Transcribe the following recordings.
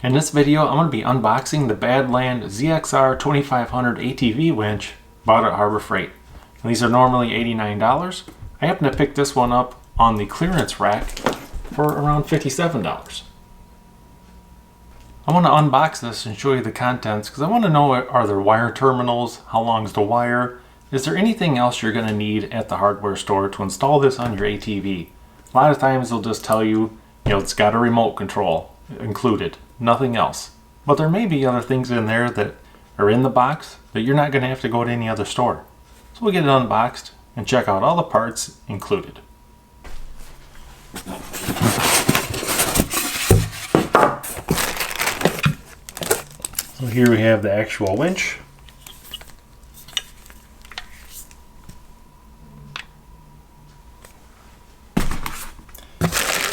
In this video, I'm going to be unboxing the Badland ZXR 2500 ATV winch bought at Harbor Freight. And these are normally $89. I happen to pick this one up on the clearance rack for around $57. I want to unbox this and show you the contents because I want to know, are there wire terminals? How long is the wire? Is there anything else you're going to need at the hardware store to install this on your ATV? A lot of times they'll just tell you, it's got a remote control included, nothing else. But there may be other things in there that are in the box that you're not going to have to go to any other store. So we'll get it unboxed and check out all the parts included. So here we have the actual winch.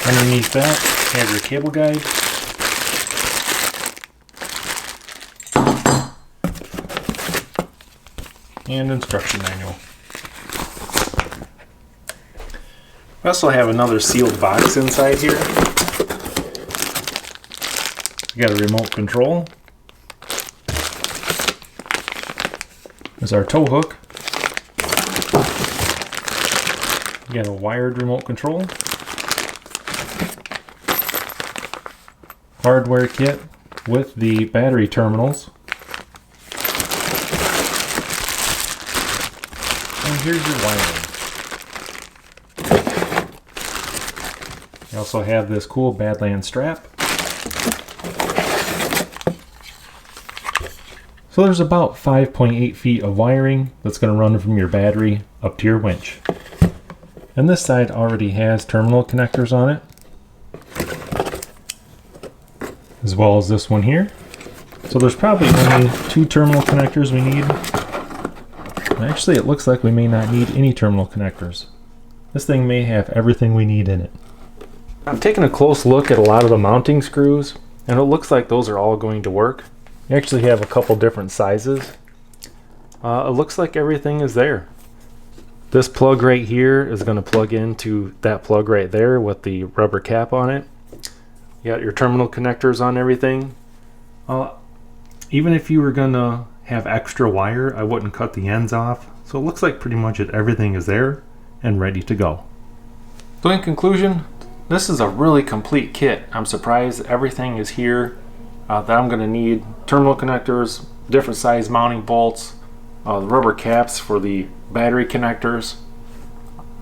Underneath that, have your cable guide. And instruction manual. We also have another sealed box inside here. We got a remote control. There's our tow hook. We got a wired remote control. Hardware kit with the battery terminals. And here's your wiring. You also have this cool Badland strap. So there's about 5.8 feet of wiring that's going to run from your battery up to your winch. And this side already has terminal connectors on it, as well as this one here. So there's probably only 2 terminal connectors we need. Actually, it looks like we may not need any terminal connectors. This thing may have everything we need in it. I'm taking a close look at a lot of the mounting screws, and it looks like those are all going to work. You actually have a couple different sizes. It looks like everything is there. This plug right here is going to plug into that plug right there with the rubber cap on it. You got your terminal connectors on everything. Even if you were going to have extra wire, I wouldn't cut the ends off. So it looks like pretty much everything is there and ready to go. So in conclusion, this is a really complete kit. I'm surprised everything is here that I'm going to need. Terminal connectors, different size mounting bolts, the rubber caps for the battery connectors.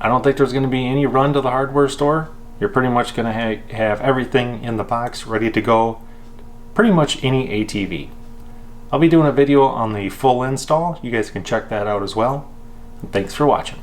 I don't think there's going to be any run to the hardware store. You're pretty much going to have everything in the box ready to go. Pretty much any ATV. I'll be doing a video on the full install. You guys can check that out as well. And thanks for watching.